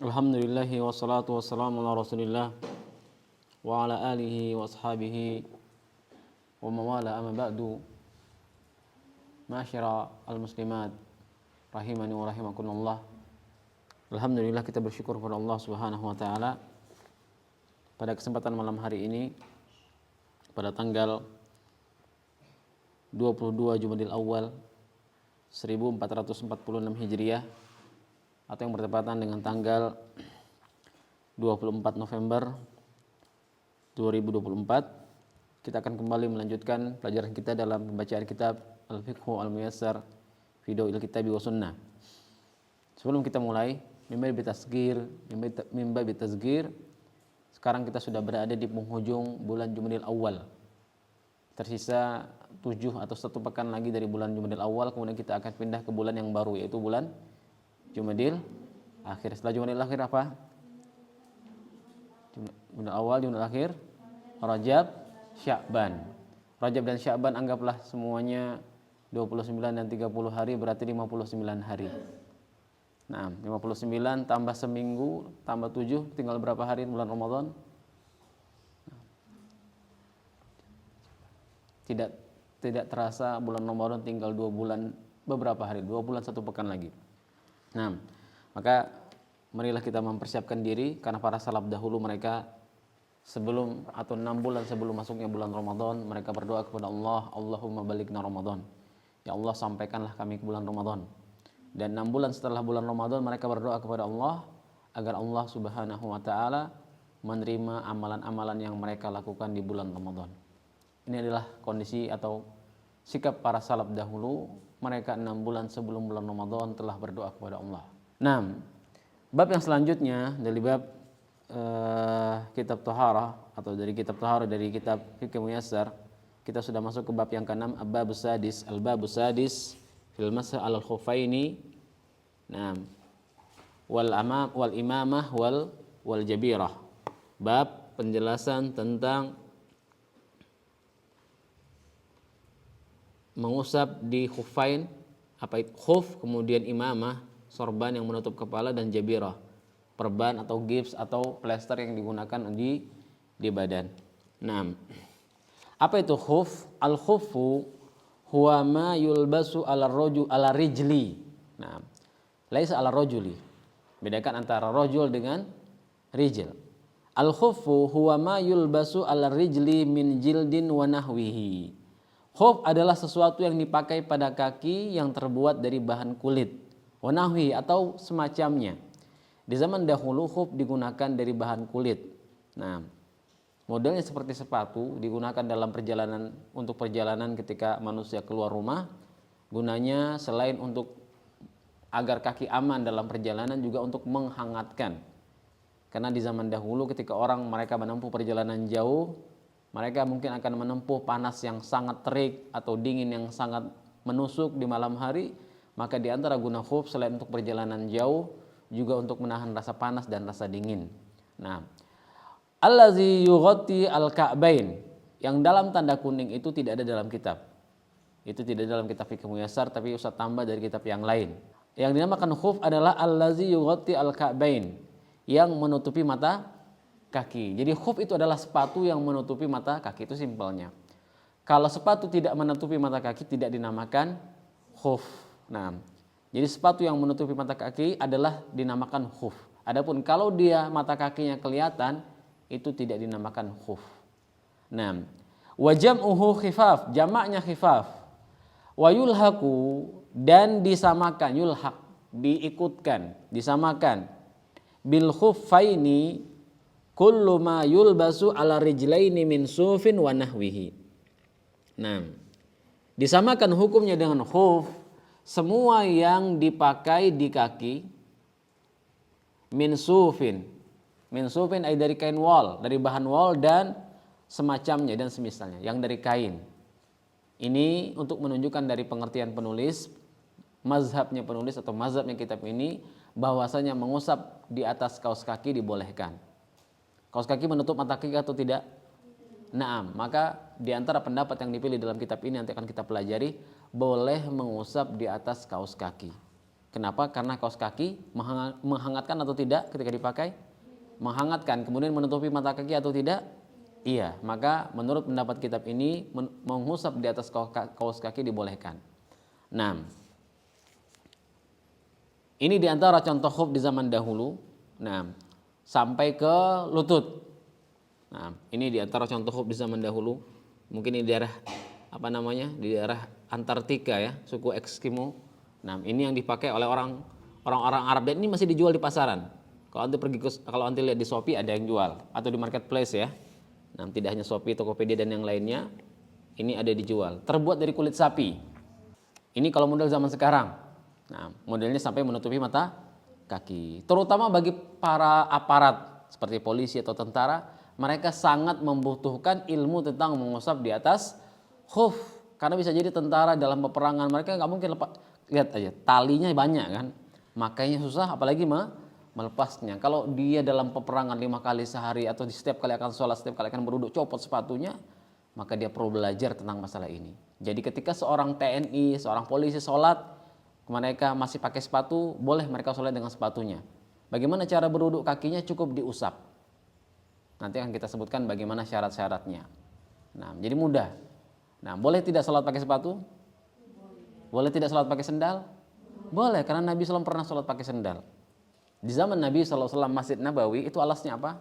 Alhamdulillahi wassalatu wassalamu ala rasulillah wa ala alihi wa ashabihi wa mawala amma ba'du. Ma'asyara al-muslimat rahimani wa rahimakumullah. Alhamdulillah, kita bersyukur kepada Allah Subhanahu wa taala pada kesempatan malam hari ini pada tanggal 22 Jumadil Awal 1446 Hijriah atau yang bertepatan dengan tanggal 24 November 2024. Kita akan kembali melanjutkan pelajaran kita dalam pembacaan kitab Al-Fiqhu Al-Muyassar fi Daw'il Kitabi wa Sunnah. Sebelum kita mulai, mimba bitazgir, sekarang kita sudah berada di penghujung bulan Jumadil Awal. Tersisa 7 atau 1 pekan lagi dari bulan Jumadil Awal, kemudian kita akan pindah ke bulan yang baru, yaitu bulan Jumadil Akhir. Setelah Jumadil Akhir apa? Jumadil Awal, Jumadil Akhir, Rajab, Sya'ban. Rajab dan Sya'ban anggaplah semuanya 29 dan 30 hari, berarti 59 hari. Nah, 59 tambah seminggu tambah 7, tinggal berapa hari bulan Ramadan? Tidak terasa bulan Ramadan tinggal 2 bulan, beberapa hari, 2 bulan 1 pekan lagi. Nah, maka marilah kita mempersiapkan diri, karena para salaf dahulu mereka sebelum atau 6 bulan sebelum masuknya bulan Ramadan, mereka berdoa kepada Allah, Allahumma balighna Ramadan. Ya Allah, sampaikanlah kami ke bulan Ramadan. Dan 6 bulan setelah bulan Ramadan mereka berdoa kepada Allah agar Allah Subhanahu wa taala menerima amalan-amalan yang mereka lakukan di bulan Ramadan. Ini adalah kondisi atau sikap para salaf dahulu. Mereka 6 bulan sebelum bulan Ramadan telah berdoa kepada Allah. Nah, bab yang selanjutnya dari bab kitab Taharah atau dari kitab Taharah dari kitab Fiqh Muyassar, kita sudah masuk ke bab yang ke-6, Al-Babus Sadis fil Masah 'alal Khuffaini. Nah, wal imamah wal jabirah. Bab penjelasan tentang mengusap di khuffain, apa itu khuf, kemudian imamah, sorban yang menutup kepala, dan jabirah, perban atau gips atau plester yang digunakan di badan. Nah, apa itu khuf? Al khufu huwa ma yulbasu ala rijli. Nah, laisa ala rajuli. Bedakan antara rajul dengan rijl. Al khufu huwa ma yulbasu ala rijli min jildin wa nahwihi. Khuf adalah sesuatu yang dipakai pada kaki yang terbuat dari bahan kulit, wanahwi atau semacamnya. Di zaman dahulu khuf digunakan dari bahan kulit. Nah, modelnya seperti sepatu, digunakan dalam perjalanan, untuk perjalanan ketika manusia keluar rumah. Gunanya selain untuk agar kaki aman dalam perjalanan, juga untuk menghangatkan. Karena di zaman dahulu ketika mereka menempuh perjalanan jauh, mereka mungkin akan menempuh panas yang sangat terik atau dingin yang sangat menusuk di malam hari. Maka di antara guna khuf selain untuk perjalanan jauh, juga untuk menahan rasa panas dan rasa dingin. Nah, allazi yughatti al-ka'bain, yang dalam tanda kuning itu tidak ada dalam kitab. Itu tidak ada dalam kitab Fiqh Muyassar, tapi Ustaz tambah dari kitab yang lain. Yang dinamakan khuf adalah allazi yughatti al-ka'bain, yang menutupi mata kaki. Jadi khuf itu adalah sepatu yang menutupi mata kaki, itu simpelnya. Kalau sepatu tidak menutupi mata kaki tidak dinamakan khuf. Nah, jadi sepatu yang menutupi mata kaki adalah dinamakan khuf. Adapun kalau dia mata kakinya kelihatan, itu tidak dinamakan khuf. Nah, wa jam'uhu khifaf, jamaknya khifaf. Wa yulhaqu, dan disamakan, yulhaq, diikutkan, disamakan, bil khuffaini kullu ma yulbasu ala rijlaini min sufin wa nahwihi. Nah, disamakan hukumnya dengan khuf semua yang dipakai di kaki min sufin. Min sufin ay dari kain wol, dari bahan wol dan semacamnya dan semisalnya, yang dari kain. Ini untuk menunjukkan dari pengertian penulis, mazhabnya penulis atau mazhabnya kitab ini, bahwasanya mengusap di atas kaos kaki dibolehkan. Kaos kaki menutup mata kaki atau tidak? Naam, maka di antara pendapat yang dipilih dalam kitab ini nanti akan kita pelajari, boleh mengusap di atas kaos kaki. Kenapa? Karena kaos kaki menghangatkan atau tidak ketika dipakai? Menghangatkan. Kemudian menutupi mata kaki atau tidak? Iya. Maka menurut pendapat kitab ini mengusap di atas kaos kaki dibolehkan. Nah, ini diantara contoh khuf di zaman dahulu. Nah, sampai ke lutut. Nah, ini diantara contoh khuf di zaman dahulu. Mungkin di daerah di daerah Antartika ya, suku Eskimo. Nah, ini yang dipakai oleh orang-orang Arab dan ini masih dijual di pasaran. Kalau anti lihat di Shopee ada yang jual atau di marketplace ya. Nah, tidak hanya Shopee, Tokopedia dan yang lainnya, ini ada dijual. Terbuat dari kulit sapi. Ini kalau model zaman sekarang. Nah, modelnya sampai menutupi mata kaki. Terutama bagi para aparat seperti polisi atau tentara, mereka sangat membutuhkan ilmu tentang mengusap di atas khuf. Karena bisa jadi tentara dalam peperangan mereka nggak mungkin lepas. Lihat aja, talinya banyak kan. Makanya susah apalagi melepasnya. Kalau dia dalam peperangan 5 kali sehari atau di setiap kali akan sholat, setiap kali akan berwudu, copot sepatunya, maka dia perlu belajar tentang masalah ini. Jadi ketika seorang TNI, seorang polisi sholat, mereka masih pakai sepatu, boleh mereka sholat dengan sepatunya. Bagaimana cara berwudu kakinya? Cukup diusap. Nanti akan kita sebutkan bagaimana syarat-syaratnya. Nah, jadi mudah. Nah, boleh tidak sholat pakai sepatu? Boleh tidak sholat pakai sendal? Boleh, karena Nabi SAW pernah sholat pakai sendal. Di zaman Nabi SAW Masjid Nabawi itu alasnya apa?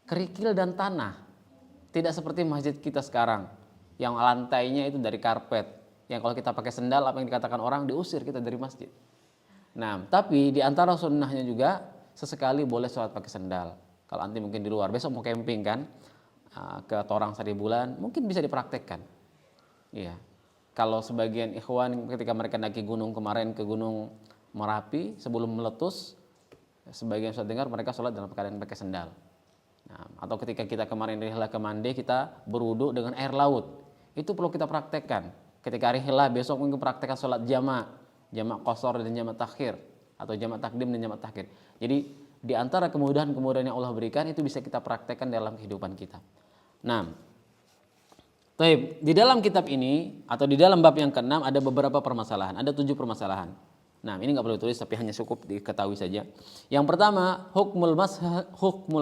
Kerikil dan tanah. Tidak seperti masjid kita sekarang yang lantainya itu dari karpet. Yang kalau kita pakai sendal apa yang dikatakan orang diusir kita dari masjid. Nah, tapi di antara sunnahnya juga sesekali boleh sholat pakai sendal. Kalau nanti mungkin di luar besok mau camping kan ke Torang Sari Bulan mungkin bisa dipraktekkan. Iya. Kalau sebagian ikhwan ketika mereka naik gunung kemarin ke Gunung Merapi sebelum meletus, sebagian saya dengar mereka sholat dalam keadaan pakai sendal. Nah, atau ketika kita kemarin rihlah ke Mande kita berwudu dengan air laut, itu perlu kita praktekkan. Ketika rihlah besok mungkin praktekkan sholat jamak qashar dan jamak takhir atau jamak takdim dan jamak takhir. Jadi di antara kemudahan-kemudahan yang Allah berikan itu bisa kita praktekkan dalam kehidupan kita. Nah, di dalam kitab ini atau di dalam bab yang ke-6 ada beberapa permasalahan, ada 7 permasalahan. Nah, ini nggak perlu tulis tapi hanya cukup diketahui saja. Yang pertama, hukmul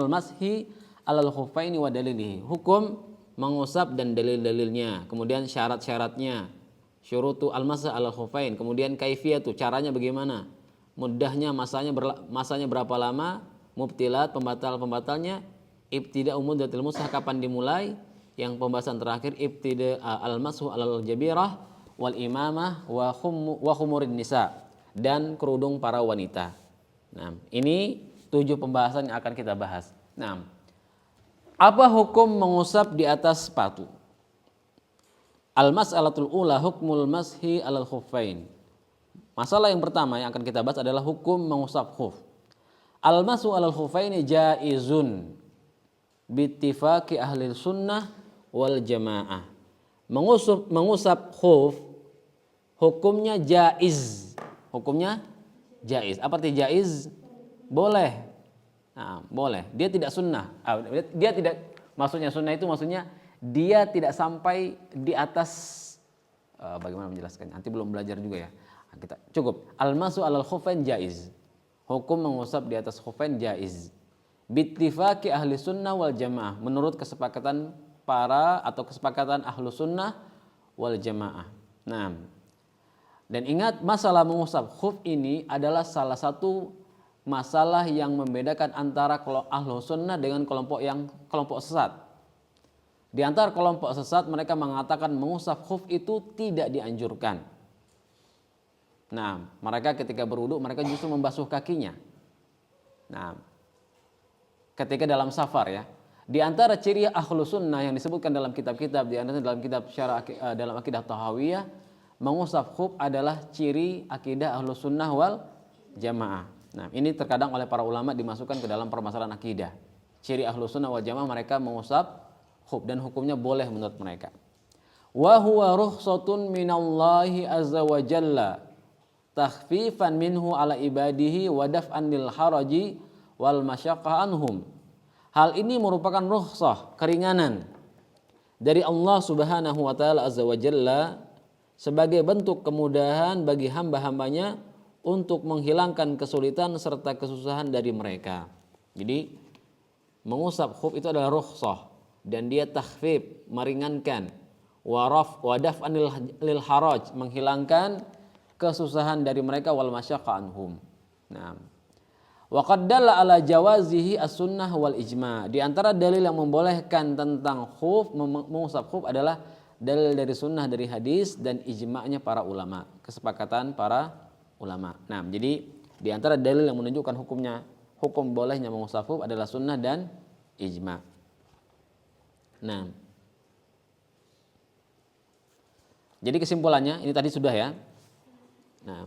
mashi alal khuffaini wa dalilihi. Hukum mengusap dan dalil-dalilnya. Kemudian syarat-syaratnya. Syurutu al-masah alal khuffain. Kemudian kaifiyatu, caranya bagaimana? Muddahnya, masanya berapa lama? Mubtilat, pembatal-pembatalnya. Ibtida muddatil musah, kapan dimulai? Yang pembahasan terakhir ibtida al-mashu alal jabirah wal imamah wa khumurin nisa. Dan kerudung para wanita. Nah, ini 7 pembahasan yang akan kita bahas. Nah, apa hukum mengusap di atas sepatu? Al-mas'alatul ula hukmul mashi alal khuffain. Masalah yang pertama yang akan kita bahas adalah hukum mengusap khuf. Al-mashu alal khuffaini jaizun bittifaqi ahli sunnah wal jamaah. Mengusap khuf hukumnya jaiz. Hukumnya jaiz. Apa arti jaiz? Boleh. Nah, boleh. Dia tidak sunnah. Dia tidak, maksudnya sunnah itu maksudnya dia tidak sampai di atas bagaimana menjelaskannya? Nanti belum belajar juga ya. Kita cukup. Al-masu alal khuffain jaiz. Hukum mengusap di atas khuffain jaiz. Bittifaqi ahli sunnah wal jamaah. Menurut kesepakatan kesepakatan ahlu sunnah wal jamaah. Nah, dan ingat masalah mengusap khuf ini adalah salah satu masalah yang membedakan antara ahlu sunnah dengan kelompok sesat. Di antara kelompok sesat mereka mengatakan mengusap khuf itu tidak dianjurkan. Nah, mereka ketika berwudu mereka justru membasuh kakinya. Nah, ketika dalam safar ya. Di antara ciri ahlu sunnah yang disebutkan dalam kitab-kitab, di antara dalam kitab dalam akidah Tahawiyah, mengusap khuf adalah ciri akidah ahlu sunnah wal jamaah. Nah, ini terkadang oleh para ulama dimasukkan ke dalam permasalahan akidah. Ciri ahlu sunnah wal jamaah mereka mengusap khuf dan hukumnya boleh menurut mereka. Wa huwa rukhsatun minallahi azza wa jalla takhfifan minhu ala ibadihi wa daf'an lil haraji wal masyaqqah anhum. Hal ini merupakan rukhsah, keringanan dari Allah Subhanahu wa taala azza wa jalla sebagai bentuk kemudahan bagi hamba-hambanya untuk menghilangkan kesulitan serta kesusahan dari mereka. Jadi mengusap khuf itu adalah rukhsah dan dia takhfif, meringankan, wa daf'an lil haraj, menghilangkan kesusahan dari mereka, wal masyaqqa anhum. Nah, wa qad dalla ala jawazihi as-sunnah wal ijma'. Di antara dalil yang membolehkan tentang khuf, mengusap khuf adalah dalil dari sunnah, dari hadis, dan ijma'nya para ulama, kesepakatan para ulama. Nah, jadi di antara dalil yang menunjukkan hukum bolehnya mengusap khuf adalah sunnah dan ijma'. Nah, jadi kesimpulannya ini tadi sudah ya. Nah,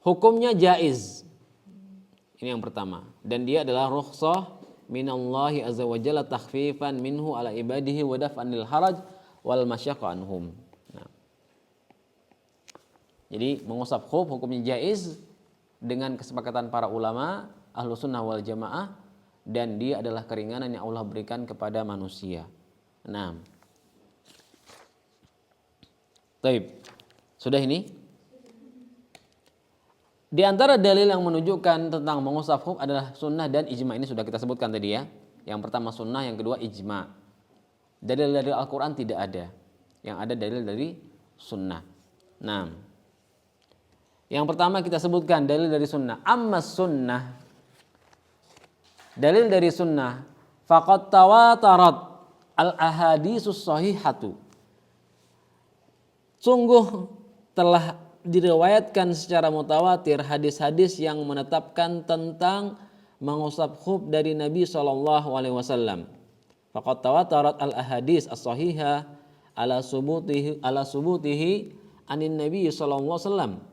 hukumnya jaiz. Ini yang pertama, dan dia adalah rukhsah minallahi azza wa jalla takhfifan minhu ala ibadihi wa daf'an lil haraj wal masyaqqa anhum. Nah, jadi mengusap khuf hukumnya jaiz dengan kesepakatan para ulama ahlu sunnah wal jamaah, dan dia adalah keringanan yang Allah berikan kepada manusia. Nah, baik, sudah ini. Di antara dalil yang menunjukkan tentang mengusap khuf adalah sunnah dan ijma'. Ini sudah kita sebutkan tadi ya. Yang pertama sunnah, yang kedua ijma'. Dalil dari Al-Quran tidak ada. Yang ada dalil dari sunnah. Nah, yang pertama kita sebutkan dalil dari sunnah. Amma sunnah, dalil dari sunnah, faqad tawatarat al-ahadisus sahihatu. Sungguh telah diriwayatkan secara mutawatir hadis-hadis yang menetapkan tentang mengusap khuf dari Nabi SAW. Faqad tawatarat al-ahadis as-sahihah ala subutihi anin Nabi SAW.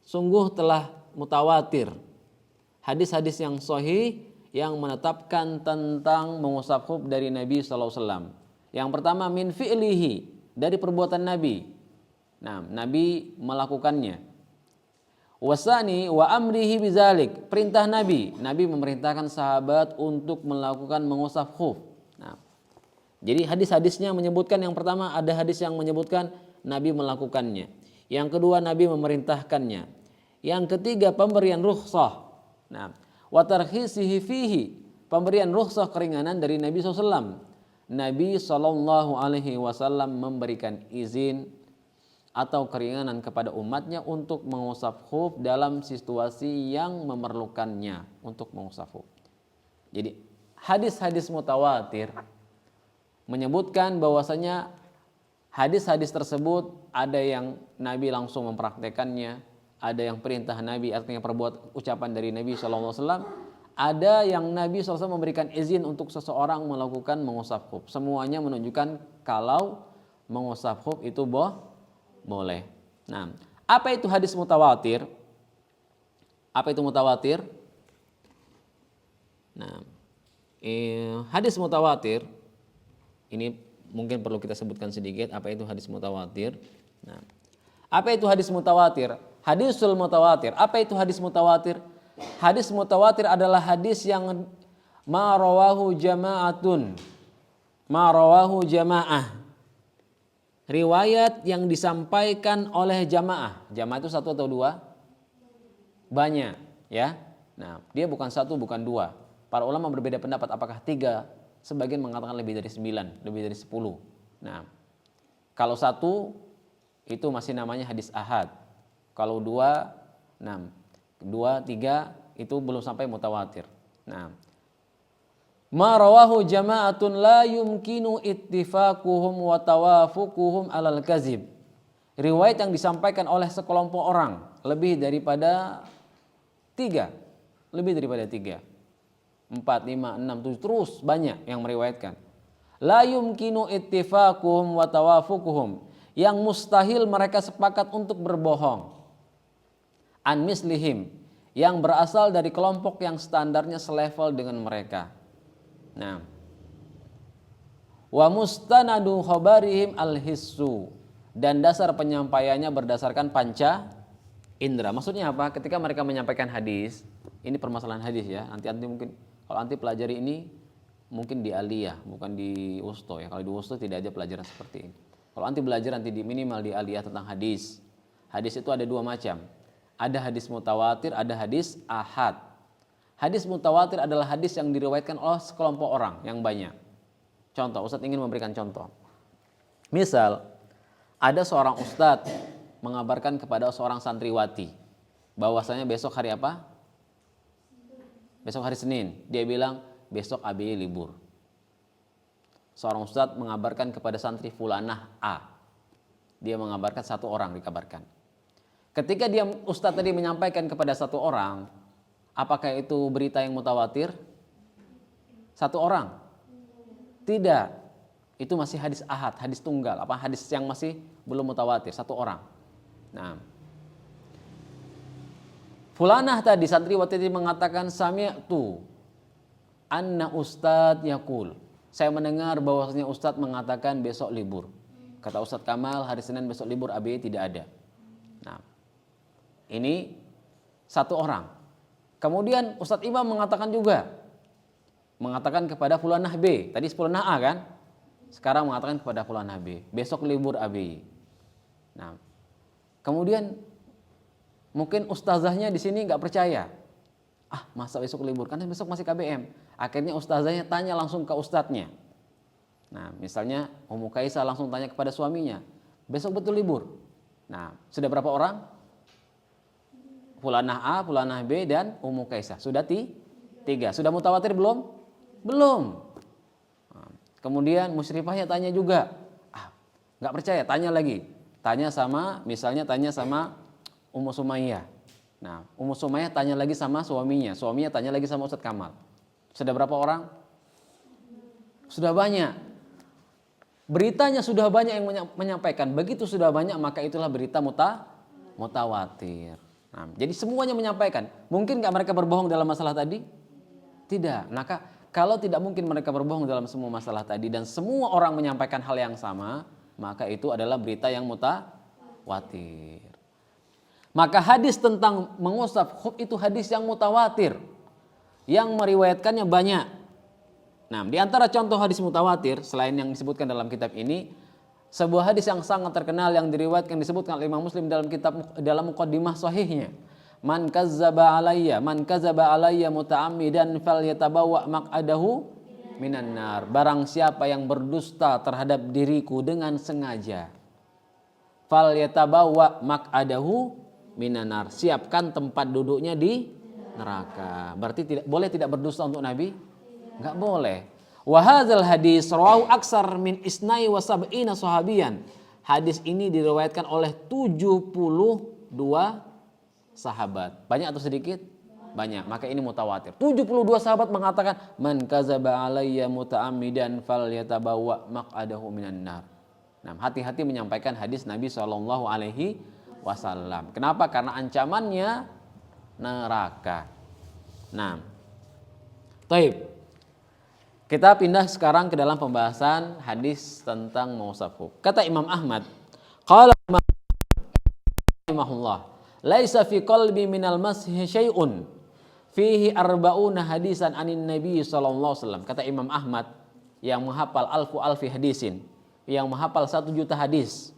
Sungguh telah mutawatir hadis-hadis yang sahih yang menetapkan tentang mengusap khuf dari Nabi SAW. Yang pertama min fi'lihi, dari perbuatan Nabi. Nah, Nabi melakukannya. Wasani wa amrihi bizalik, perintah Nabi. Nabi memerintahkan sahabat untuk melakukan mengusap khuf. Nah, jadi hadis-hadisnya menyebutkan, yang pertama ada hadis yang menyebutkan Nabi melakukannya. Yang kedua Nabi memerintahkannya. Yang ketiga pemberian rukhsah. Nah, wa tarkhisihi fihi, pemberian rukhsah keringanan dari Nabi SAW. Nabi SAW memberikan izin atau keringanan kepada umatnya untuk mengusap khuf dalam situasi yang memerlukannya untuk mengusap khuf. Jadi hadis-hadis mutawatir menyebutkan bahwasanya hadis-hadis tersebut ada yang Nabi langsung mempraktekannya, ada yang perintah Nabi, artinya perbuatan ucapan dari Nabi SAW, ada yang Nabi SAW memberikan izin untuk seseorang melakukan mengusap khuf. Semuanya menunjukkan kalau mengusap khuf itu boleh. Nah, apa itu hadis mutawatir? Apa itu mutawatir? Nah, hadis mutawatir ini mungkin perlu kita sebutkan sedikit apa itu hadis mutawatir. Nah, apa itu hadis mutawatir? Hadisul mutawatir. Apa itu hadis mutawatir? Hadis mutawatir adalah hadis yang ma rawahu jama'atun. Ma rawahu jama'ah. Riwayat yang disampaikan oleh jamaah. Jamaah itu satu atau dua? Banyak, ya. Nah, dia bukan satu, bukan dua. Para ulama berbeda pendapat apakah tiga. Sebagian mengatakan lebih dari 9, lebih dari 10. Nah, kalau satu itu masih namanya hadis ahad. Kalau dua, 6. Dua, tiga itu belum sampai mutawatir. Nah, ma rawahu jama'atun la yumkinu ittifaquhum wa tawafuquhum alal kazib. Riwayat yang disampaikan oleh sekelompok orang lebih daripada 3. Lebih daripada 3. 4, 5, 6, 7 terus banyak yang meriwayatkan. La yumkinu ittifaquhum wa tawafuquhum, yang mustahil mereka sepakat untuk berbohong. An mislihim, yang berasal dari kelompok yang standarnya selevel dengan mereka. Nah, wa mustanadu khabarihim al-hissu, dan dasar penyampaiannya berdasarkan panca indera. Maksudnya apa? Ketika mereka menyampaikan hadis, ini permasalahan hadis ya. Nanti mungkin kalau anti pelajari ini mungkin di aliyah, bukan di wusto ya. Kalau di wusto tidak ada pelajaran seperti ini. Kalau anti belajar nanti di minimal di aliyah tentang hadis. Hadis itu ada dua macam. Ada hadis mutawatir, ada hadis ahad. Hadis mutawatir adalah hadis yang diriwayatkan oleh sekelompok orang yang banyak. Contoh, Ustadz ingin memberikan contoh. Misal, ada seorang ustadz mengabarkan kepada seorang santriwati bahwasanya besok hari apa? Besok hari Senin. Dia bilang, besok ABY libur. Seorang ustadz mengabarkan kepada santri fulanah A. Dia mengabarkan satu orang dikabarkan. Ketika dia ustadz tadi menyampaikan kepada satu orang, apakah itu berita yang mutawatir? Satu orang? Tidak. Itu masih hadis ahad, hadis tunggal, apa hadis yang masih belum mutawatir, satu orang. Nah, fulanah tadi santriwati tadi mengatakan sami'tu anna ustadz yaqul. Saya mendengar bahwasanya ustadz mengatakan besok libur. Kata Ustadz Kamal, hari Senin besok libur, ABY tidak ada. Nah, ini satu orang. Kemudian Ustadz Imam mengatakan juga, mengatakan kepada fulanah B, tadi fulanah A kan? Sekarang mengatakan kepada fulanah B, besok libur ABY. Nah, kemudian mungkin ustazahnya di sini nggak percaya. Ah, masa besok libur? Karena besok masih KBM. Akhirnya ustazahnya tanya langsung ke ustadznya. Nah, misalnya Ummu Kaisah langsung tanya kepada suaminya, besok betul libur? Nah, sudah berapa orang? Fulanah A, fulanah B, dan Ummu Kaisah. Sudah tiga. Sudah mutawatir belum? Belum. Nah, kemudian musyrifahnya tanya juga. Ah, nggak percaya, tanya lagi. Misalnya tanya sama Ummu Sumayyah. Nah, Ummu Sumayyah tanya lagi sama suaminya. Suaminya tanya lagi sama Ustadz Kamal. Sudah berapa orang? Sudah banyak. Beritanya sudah banyak yang menyampaikan. Begitu sudah banyak, maka itulah berita mutawatir. Nah, jadi semuanya menyampaikan. Mungkin nggak mereka berbohong dalam masalah tadi? Tidak. Maka kalau tidak mungkin mereka berbohong dalam semua masalah tadi dan semua orang menyampaikan hal yang sama, maka itu adalah berita yang mutawatir. Maka hadis tentang mengusap khuf itu hadis yang mutawatir, yang meriwayatkannya banyak. Nah, di antara contoh hadis mutawatir selain yang disebutkan dalam kitab ini, sebuah hadis yang sangat terkenal yang diriwayatkan disebutkan oleh Imam Muslim dalam muqaddimah sahihnya. Man kazzaba alayya muta'ammidan falyatabawa maq'adahu minan nar. Barang siapa yang berdusta terhadap diriku dengan sengaja, falyatabawa maq'adahu minan nar. Siapkan tempat duduknya di neraka. Berarti boleh tidak berdusta untuk Nabi? Enggak boleh. Wa hadzal hadis rawahu aksar min isnai wa sab'ina sahabiyan. Hadis ini diriwayatkan oleh 72 sahabat. Banyak atau sedikit? Banyak. Maka ini mutawatir. 72 sahabat mengatakan man kadzaba alayya muta'ammidan falyatabawa maq'adahu minan nar. Nah, hati-hati menyampaikan hadis Nabi sallallahu alaihi wasallam. Kenapa? Karena ancamannya neraka. Nah, taib. Kita pindah sekarang ke dalam pembahasan hadis tentang mengusap khuf. Kata Imam Ahmad, qala Imam rahimahullah, laisa fi qalbi minal masih syai'un fihi arba'una hadisan anin nabi sallallahu alaihi wasallam. Kata Imam Ahmad yang menghafal alfi hadisin, yang menghafal 1 juta hadis.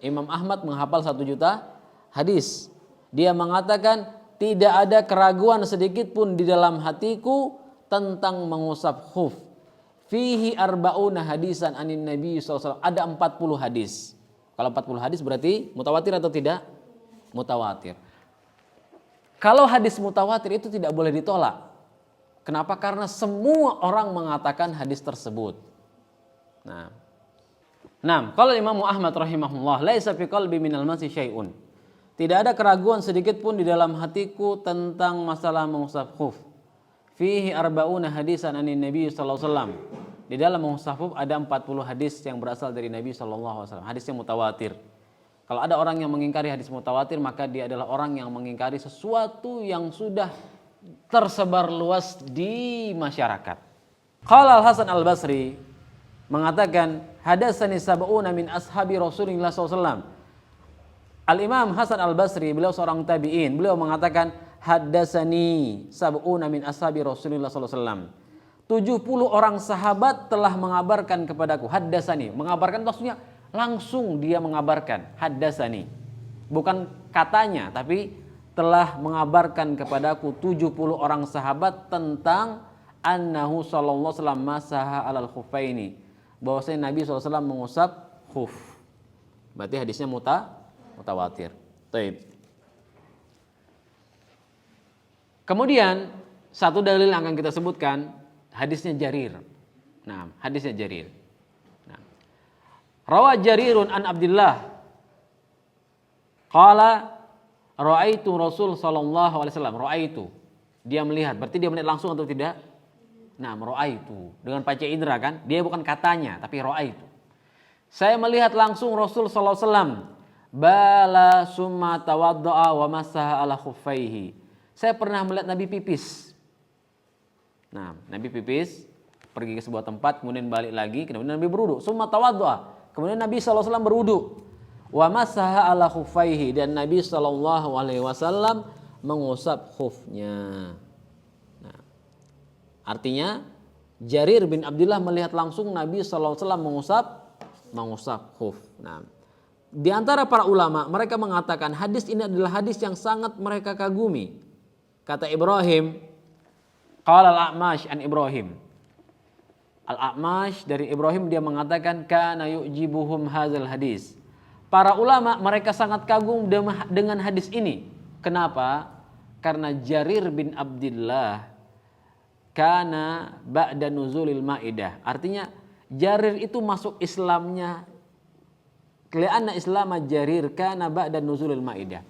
Imam Ahmad menghafal 1 juta hadis. Dia mengatakan tidak ada keraguan sedikit pun di dalam hatiku tentang mengusap khuf. Fihi arba'una hadisan anin nabi sallallahu alaihi wasallam. Ada 40 hadis. Kalau 40 hadis berarti mutawatir atau tidak? Mutawatir. Kalau hadis mutawatir itu tidak boleh ditolak. Kenapa? Karena semua orang mengatakan hadis tersebut. Nah, kalau Imam Ahmad rahimahullah, laisa fi qalbi minal masih syai'un. Tidak ada keraguan sedikit pun di dalam hatiku tentang masalah mengusap khuf. Fihi arba'una hadisan anin Nabi sallallahu alaihi wasallam. Di dalam mengusap khuf ada 40 hadis yang berasal dari Nabi sallallahu alaihi wasallam. Hadisnya mutawatir. Kalau ada orang yang mengingkari hadis mutawatir, maka dia adalah orang yang mengingkari sesuatu yang sudah tersebar luas di masyarakat. Qala Al-Hasan Al-Basri mengatakan, hadatsani sab'una min ashabi Rasulillah sallallahu alaihi wasallam. Al-Imam Hasan Al-Basri, beliau seorang tabi'in, beliau mengatakan, haddatsani sab'una min ashabi Rasulillah sallallahu alaihi wasallam. 70 orang sahabat telah mengabarkan kepadaku. Haddatsani, mengabarkan maksudnya langsung dia mengabarkan. Haddatsani. Bukan katanya, tapi telah mengabarkan kepadaku 70 orang sahabat tentang annahu sallallahu alaihi wasallam masaha alal khuffaini, bahwasanya Nabi SAW mengusap khuf. Berarti hadisnya mutawatir. Baik. Kemudian satu dalil yang akan kita sebutkan hadisnya Jarir. Nah, hadisnya Jarir. Nah, rawa Jarirun an Abdullah qala ra'aitu Rasul sallallahu alaihi wasallam. Ra'aitu, dia melihat, berarti dia melihat langsung atau tidak? Nah, ra'aitu dengan panca indera kan? Dia bukan katanya, tapi ra'aitu. Saya melihat langsung Rasul sallallahu alaihi wasallam bala summa tawaddaa wa masaha ala khuffaihi. Saya pernah melihat Nabi pipis. Nah, Nabi pipis, pergi ke sebuah tempat, kemudian balik lagi, kemudian Nabi berwudu. Summa tawaddaa. Kemudian Nabi sallallahu alaihi wasallam berwudu. Wa masaha ala khuffaihi, dan Nabi sallallahu alaihi wasallam mengusap khufnya. Nah, artinya Jarir bin Abdullah melihat langsung Nabi sallallahu alaihi wasallam mengusap khuf. Nah, di antara para ulama mereka mengatakan hadis ini adalah hadis yang sangat mereka kagumi. Kata Ibrahim, qala al-A'mash an Ibrahim. Al-A'mash dari Ibrahim, dia mengatakan kana yu'jibuhum hadzal hadis. Para ulama mereka sangat kagum dengan hadis ini. Kenapa? Karena Jarir bin Abdullah kana ba'da nuzulil Maidah. Artinya Jarir itu masuk Islamnya, li'anna Islam Jarir kana ba'da nuzulil Maidah.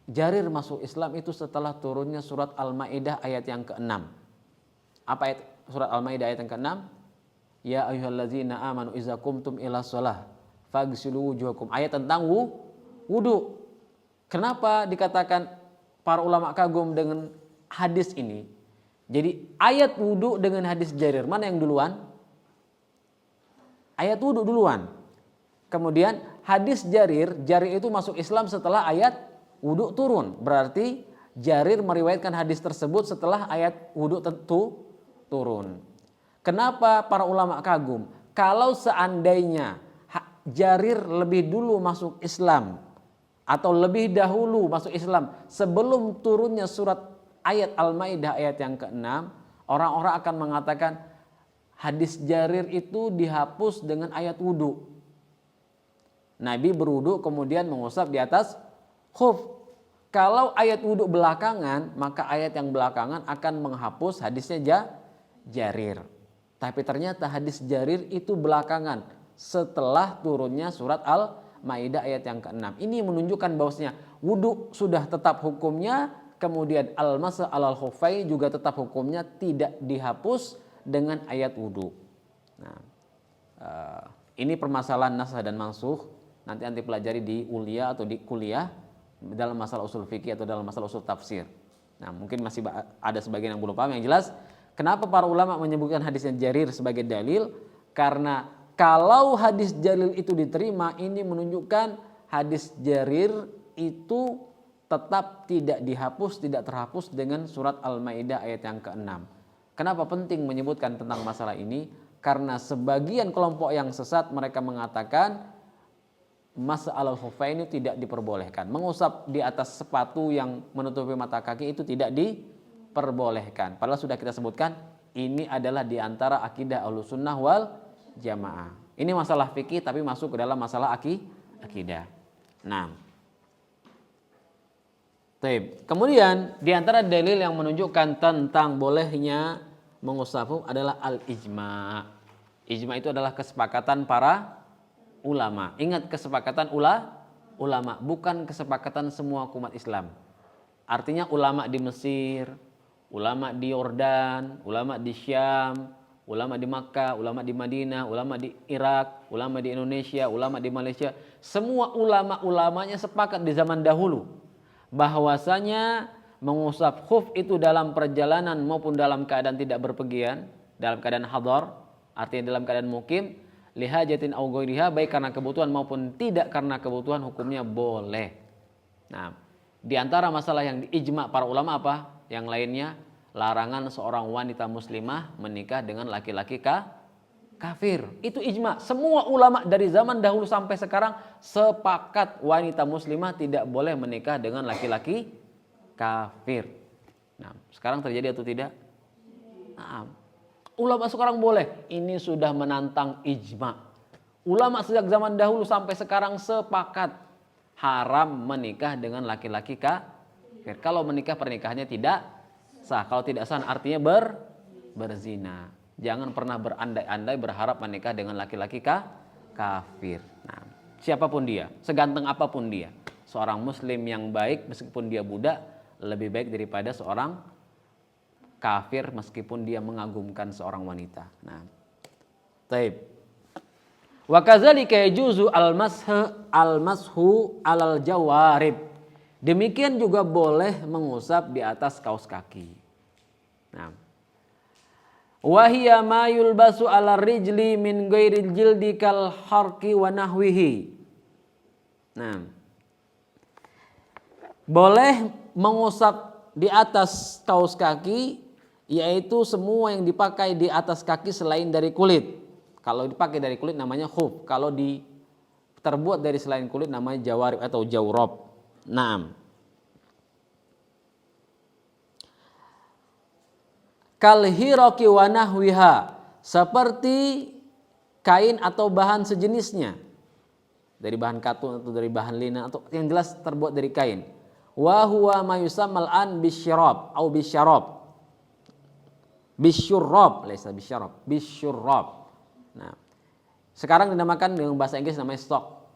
Jarir masuk Islam itu setelah turunnya surat Al-Maidah ayat yang ke-6. Apa ayat surat Al-Maidah ayat yang ke-6? Ya ayyuhallazina amanu idza qumtum ila shalah faghsilu wujuhakum. Ayat tentang wudu. Kenapa dikatakan para ulama kagum dengan hadis ini? Jadi ayat wudu dengan hadis Jarir, mana yang duluan? Ayat wudu duluan. Kemudian hadis Jarir itu masuk Islam setelah ayat wudu turun. Berarti Jarir meriwayatkan hadis tersebut setelah ayat wudu tentu turun. Kenapa para ulama kagum? Kalau seandainya Jarir lebih dulu masuk Islam atau lebih dahulu masuk Islam sebelum turunnya surat ayat Al-Maidah ayat yang ke-6, orang-orang akan mengatakan hadis Jarir itu dihapus dengan ayat wudu. Nabi berwudu kemudian mengusap di atas khuf. Kalau ayat wudu belakangan, maka ayat yang belakangan akan menghapus hadisnya Jarir. Tapi ternyata hadis Jarir itu belakangan setelah turunnya surat Al-Maidah ayat yang ke-6. Ini menunjukkan bahwasanya wudu sudah tetap hukumnya, kemudian al-masa alal khufai juga tetap hukumnya, tidak dihapus dengan ayat wudu. Nah, ini permasalahan nasakh dan mansukh. Nanti pelajari di ulia atau di kuliah dalam masalah usul fikih atau dalam masalah usul tafsir. Nah, mungkin masih ada sebagian yang belum paham. Yang jelas, kenapa para ulama menyebutkan hadisnya Jarir sebagai dalil? Karena kalau hadis Jarir itu diterima, ini menunjukkan hadis Jarir itu tetap tidak dihapus, tidak terhapus dengan surat Al-Maidah ayat yang ke-6. Kenapa penting menyebutkan tentang masalah ini? Karena sebagian kelompok yang sesat mereka mengatakan masa alal khuffaini tidak diperbolehkan. Mengusap di atas sepatu yang menutupi mata kaki itu tidak diperbolehkan. Padahal sudah kita sebutkan ini adalah di antara akidah Ahlussunnah wal Jamaah. Ini masalah fikih tapi masuk ke dalam masalah akidah. Nah, kemudian di antara dalil yang menunjukkan tentang bolehnya mengusap adalah al-ijma'. Ijma' itu adalah kesepakatan para ulama. Ingat, kesepakatan ulama, bukan kesepakatan semua umat Islam. Artinya ulama di Mesir, ulama di Yordan, ulama di Syam, ulama di Makkah, ulama di Madinah, ulama di Irak, ulama di Indonesia, ulama di Malaysia. Semua ulama-ulamanya sepakat di zaman dahulu bahwasanya mengusap khuf itu dalam perjalanan maupun dalam keadaan tidak berpergian, dalam keadaan hadar, artinya dalam keadaan mukim, lihajatin au ghairiha, baik karena kebutuhan maupun tidak karena kebutuhan, hukumnya boleh. Nah, di antara masalah yang diijma para ulama apa? Yang lainnya, larangan seorang wanita muslimah menikah dengan laki-laki kafir. Itu ijma. Semua ulama dari zaman dahulu sampai sekarang sepakat wanita muslimah tidak boleh menikah dengan laki-laki kafir. Nah, sekarang terjadi atau tidak? Nah, ulama sekarang boleh. Ini sudah menantang ijma. Ulama sejak zaman dahulu sampai sekarang sepakat haram menikah dengan laki-laki kafir. Kalau menikah pernikahannya tidak sah. Kalau tidak sah artinya berzina. Jangan pernah berandai-andai berharap menikah dengan laki-laki kafir. Nah, siapapun dia, seganteng apapun dia, seorang muslim yang baik meskipun dia budak lebih baik daripada seorang kafir meskipun dia mengagumkan seorang wanita. Nah, taib. Wa kadzalika yajuzu al-mashu alal jawarib. Demikian juga boleh mengusap di atas kaus kaki. Nah, wa hiya ma yulbasu ala rijli min ghairil jildi kal harqi wa nahwihi. Nah, boleh mengusap di atas kaus kaki yaitu semua yang dipakai di atas kaki selain dari kulit. Kalau dipakai dari kulit namanya khuf, kalau terbuat dari selain kulit namanya jawarib atau jawrab. Naam. Kal hiraqi wa nahwiha, seperti kain atau bahan sejenisnya. Dari bahan katun atau dari bahan lina atau yang jelas terbuat dari kain. Wa huwa ma yusammal an bisyarab atau bisyarab. Bisyurrab, laisa bisyarab, bisyurrab. Nah, sekarang dinamakan dengan bahasa Inggris namanya sock.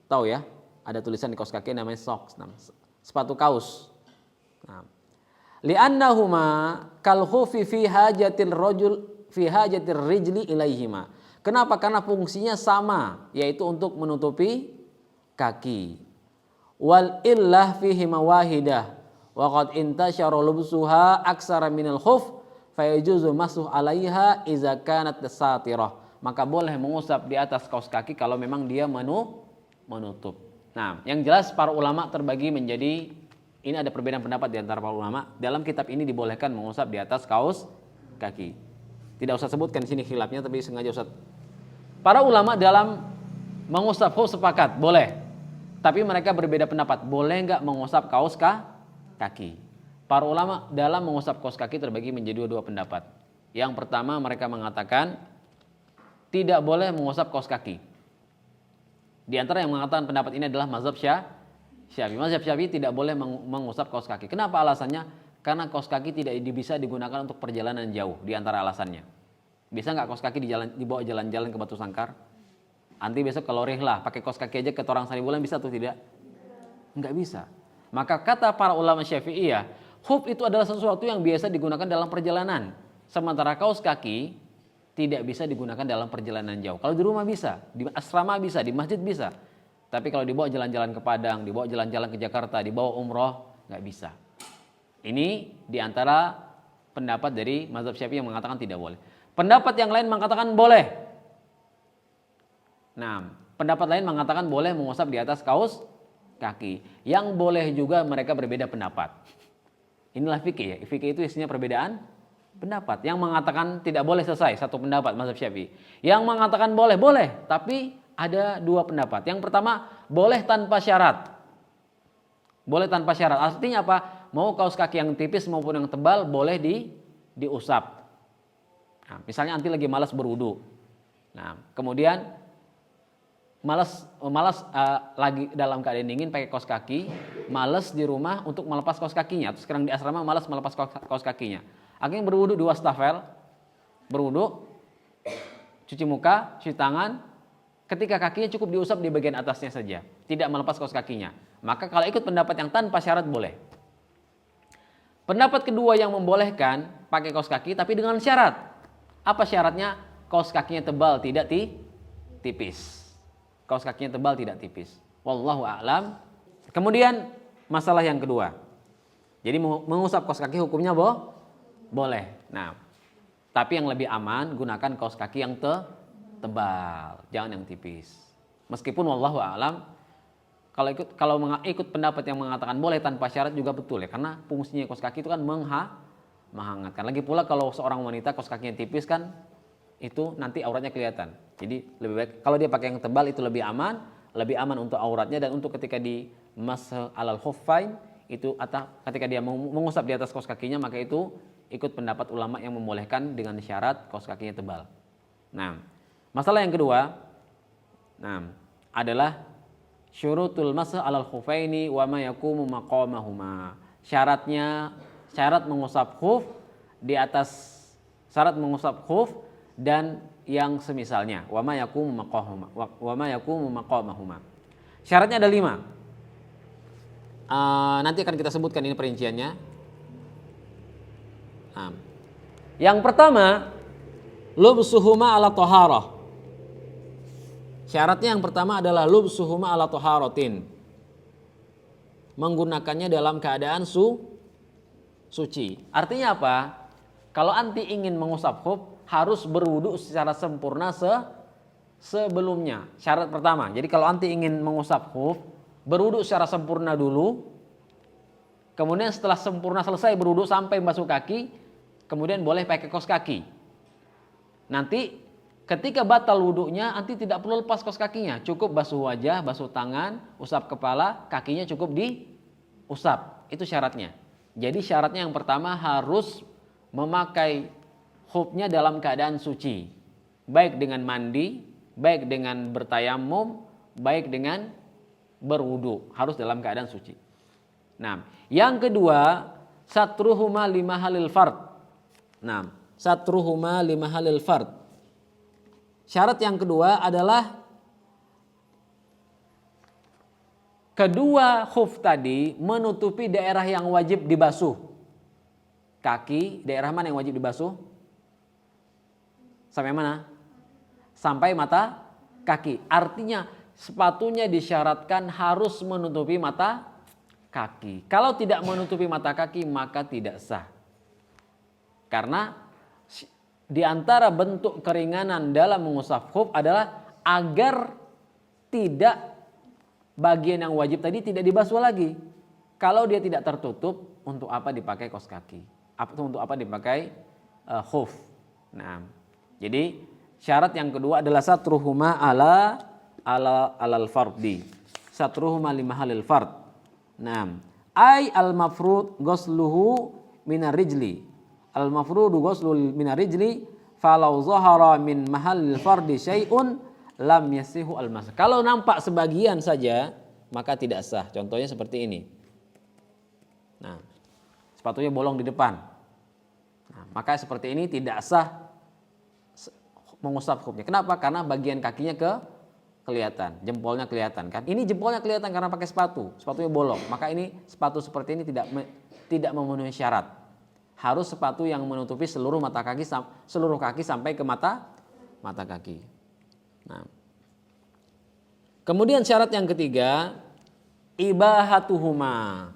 Tahu ya? Ada tulisan di kaos kaki namanya socks, sepatu kaus. Nah, li'annahuma kal khufi fi hajatil rajul fi hajatir rijli ilaihima. Kenapa? Karena fungsinya sama, yaitu untuk menutupi kaki. Wal illah fihi mawahidah wa qad intashara lubsuha aksara minal khuf fayajuzu masuh 'alaiha idza kanat satirah. Maka boleh mengusap di atas kaus kaki kalau memang dia menutup. Nah, yang jelas para ulama terbagi menjadi, ini ada perbedaan pendapat di antara para ulama. Dalam kitab ini dibolehkan mengusap di atas kaus kaki. Tidak usah sebutkan di sini khilafnya, tapi sengaja Ustaz. Para ulama dalam mengusap khuf sepakat boleh. Tapi mereka berbeda pendapat, boleh enggak mengusap kaus kaki? Para ulama dalam mengusap kaus kaki terbagi menjadi dua pendapat. Yang pertama mereka mengatakan tidak boleh mengusap kaus kaki. Di antara yang mengatakan pendapat ini adalah mazhab Syafi'i. Mazhab Syafi'i tidak boleh mengusap kaus kaki. Kenapa alasannya? Karena kaus kaki tidak bisa digunakan untuk perjalanan jauh. Di antara alasannya, bisa nggak kaus kaki dibawa jalan-jalan ke Batu Sangkar? Anti besok kalau rihlah pakai kaus kaki aja ke Torang Saribulan bisa atau tidak? Nggak bisa. Maka kata para ulama Syafi'iyah, khuf itu adalah sesuatu yang biasa digunakan dalam perjalanan. Sementara kaus kaki tidak bisa digunakan dalam perjalanan jauh. Kalau di rumah bisa, di asrama bisa, di masjid bisa. Tapi kalau dibawa jalan-jalan ke Padang, dibawa jalan-jalan ke Jakarta, dibawa umroh, nggak bisa. Ini diantara pendapat dari mazhab Syafi'i yang mengatakan tidak boleh. Pendapat yang lain mengatakan boleh. Nah, pendapat lain mengatakan boleh mengusap di atas kaus kaki. Yang boleh juga mereka berbeda pendapat. Inilah fikih ya. Fikih itu isinya perbedaan pendapat. Yang mengatakan tidak boleh selesai satu pendapat mazhab Syafi'i. Yang mengatakan boleh, tapi ada dua pendapat. Yang pertama, boleh tanpa syarat. Boleh tanpa syarat. Artinya apa? Mau kaus kaki yang tipis maupun yang tebal boleh diusap. Nah, misalnya anti lagi malas berwudu. Nah, kemudian malas lagi dalam keadaan dingin pakai kaos kaki, malas di rumah untuk melepas kaos kakinya, atau sekarang di asrama malas melepas kaos kakinya. Akhirnya berwudu di wastafel, berwudu, cuci muka, cuci tangan, ketika kakinya cukup diusap di bagian atasnya saja, tidak melepas kaos kakinya. Maka kalau ikut pendapat yang tanpa syarat boleh. Pendapat kedua yang membolehkan pakai kaos kaki tapi dengan syarat. Apa syaratnya? Kaos kakinya tebal, tidak tipis. Kaos kakinya tebal tidak tipis. Wallahu a'lam. Kemudian masalah yang kedua. Jadi mengusap kaos kaki hukumnya boleh. Nah, tapi yang lebih aman gunakan kaos kaki yang tebal, jangan yang tipis. Meskipun wallahu a'lam kalau ikut pendapat yang mengatakan boleh tanpa syarat juga betul ya, karena fungsinya kaos kaki itu kan menghangatkan. Lagi pula kalau seorang wanita kaos kakinya tipis kan itu nanti auratnya kelihatan. Jadi lebih baik kalau dia pakai yang tebal itu lebih aman untuk auratnya, dan untuk ketika di masah alal khuffain itu atau ketika dia mengusap di atas kaos kakinya, maka itu ikut pendapat ulama yang membolehkan dengan syarat kaos kakinya tebal. Nah, masalah yang kedua, adalah syurutul masah alal khuffaini wa ma yaqumu maqamahuma. Syarat mengusap khuf di atas syarat mengusap khuf dan yang semisalnya, wa ma yaqumu maqamahuma. Syaratnya ada 5. Nanti akan kita sebutkan ini perinciannya. Yang pertama, lubsuhuma ala taharah. Syaratnya yang pertama adalah lubsuhuma ala taharatin. Menggunakannya dalam keadaan suci. Artinya apa? Kalau anti ingin mengusap khuf, harus berwudu secara sempurna sebelumnya. Syarat pertama. Jadi kalau anti ingin mengusap khuf, berwudu secara sempurna dulu. Kemudian setelah sempurna selesai berwudu sampai basuh kaki, kemudian boleh pakai kaos kaki. Nanti ketika batal wudunya, anti tidak perlu lepas kaos kakinya. Cukup basuh wajah, basuh tangan, usap kepala, kakinya cukup diusap. Itu syaratnya. Jadi syaratnya yang pertama harus memakai khufnya dalam keadaan suci, baik dengan mandi, baik dengan bertayamum, baik dengan berwudu, harus dalam keadaan suci. Nah, yang kedua, satruhuma limahalil fard. Satruhuma limahalil fard. Syarat yang kedua adalah kedua khuf tadi menutupi daerah yang wajib dibasuh. Kaki, daerah mana yang wajib dibasuh? Sampai mana? Sampai mata kaki. Artinya sepatunya disyaratkan harus menutupi mata kaki. Kalau tidak menutupi mata kaki maka tidak sah. Karena di antara bentuk keringanan dalam mengusap khuf adalah agar tidak bagian yang wajib tadi tidak dibasuh lagi. Kalau dia tidak tertutup, untuk apa dipakai kaos kaki? Untuk apa dipakai khuf? Nah, jadi syarat yang kedua adalah satruhuma alal fardi. Satruhuma limahalil fard. Nah, ay al mafrud ghusluhu minar rijli. Al mafrudu ghuslul minar rijli falau zahara min mahallil fardi syai'un lam yasihu al masah. Kalau nampak sebagian saja maka tidak sah. Contohnya seperti ini. Nah, sepatunya bolong di depan. Nah, maka seperti ini tidak sah mengusap khufnya. Kenapa? Karena bagian kakinya kelihatan, jempolnya kelihatan kan. Ini jempolnya kelihatan karena pakai sepatu, sepatunya bolong. Maka ini sepatu seperti ini tidak memenuhi syarat. Harus sepatu yang menutupi seluruh kaki sampai ke mata kaki. Nah, kemudian syarat yang ketiga, ibahatuhuma.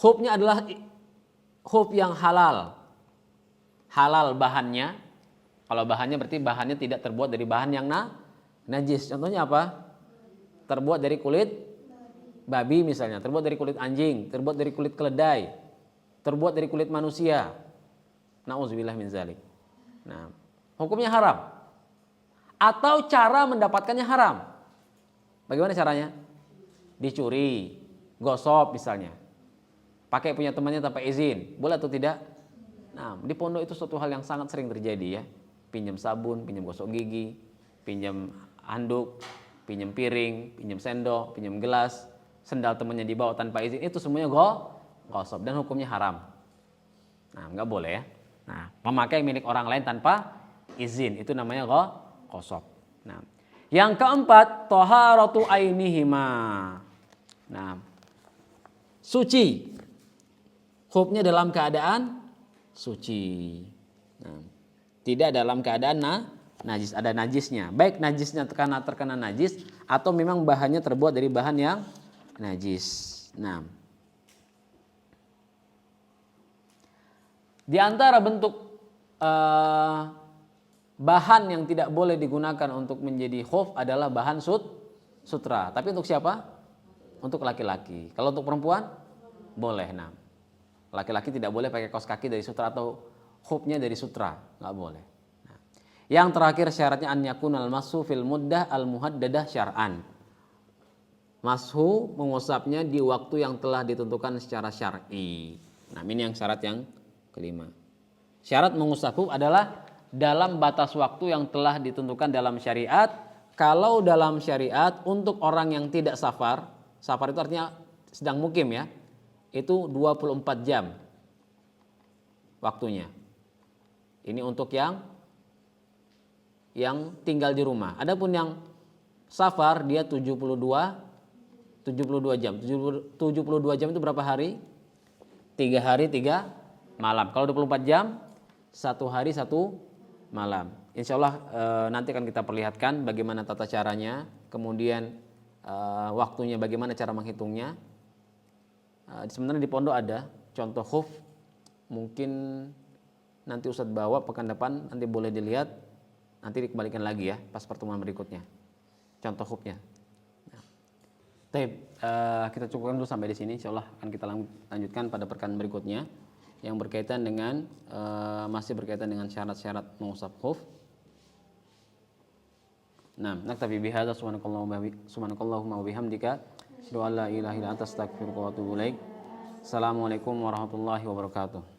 Khufnya adalah khuf yang halal. Halal bahannya. Kalau bahannya berarti bahannya tidak terbuat dari bahan yang najis. Contohnya apa? Terbuat dari kulit babi misalnya, terbuat dari kulit anjing, terbuat dari kulit keledai, terbuat dari kulit manusia. Nauzubillah min zalik. Nah, hukumnya haram. Atau cara mendapatkannya haram. Bagaimana caranya? Dicuri, gosop misalnya. Pakai punya temannya tanpa izin, boleh atau tidak? Nah, di pondok itu suatu hal yang sangat sering terjadi ya. Pinjam sabun, pinjam gosok gigi, pinjam handuk, pinjam piring, pinjam sendok, pinjam gelas, sendal temannya dibawa tanpa izin, itu semuanya gosop dan hukumnya haram. Nah, nggak boleh ya. Nah, memakai milik orang lain tanpa izin itu namanya gosop. Nah, yang keempat, thaharatu ainihima. Nah, suci. Khufnya dalam keadaan suci. Nah, tidak dalam keadaan najis, ada najisnya. Baik najisnya karena terkena najis atau memang bahannya terbuat dari bahan yang najis. Nah, di antara bentuk bahan yang tidak boleh digunakan untuk menjadi khuf adalah bahan sutra. Tapi untuk siapa? Untuk laki-laki. Kalau untuk perempuan boleh. Nah, Laki-laki tidak boleh pakai kaos kaki dari sutra atau khufnya dari sutra, nggak boleh. Nah, yang terakhir syaratnya an yakunal mashu fil muddah al muhaddadah syar'an. Mashu mengusapnya di waktu yang telah ditentukan secara syar'i. Nah, ini yang syarat yang kelima. Syarat mengusap khuf adalah dalam batas waktu yang telah ditentukan dalam syariat. Kalau dalam syariat untuk orang yang tidak safar, safar itu artinya sedang mukim ya, itu 24 jam waktunya. Ini untuk yang tinggal di rumah. Adapun yang safar dia 72 jam. 72 jam itu berapa hari? 3 hari 3 malam. Kalau 24 jam 1 hari 1 malam. Insya Allah nanti akan kita perlihatkan bagaimana tata caranya, kemudian waktunya bagaimana cara menghitungnya. Sebenarnya di pondok ada contoh khuf, mungkin nanti Ustadz bawa pekan depan, nanti boleh dilihat, nanti dikembalikan lagi ya pas pertemuan berikutnya contoh khufnya. Kita cukupkan dulu sampai di sini. Insya Allah akan kita lanjutkan pada pekan berikutnya yang berkaitan dengan masih berkaitan dengan syarat-syarat mengusap khuf. Nah, naktafi bihadza subhanakallahumma wa bihamdika asyhadu an la ilaha illa anta astaghfiruka wa atubu ilaik. Assalamualaikum warahmatullahi wabarakatuh.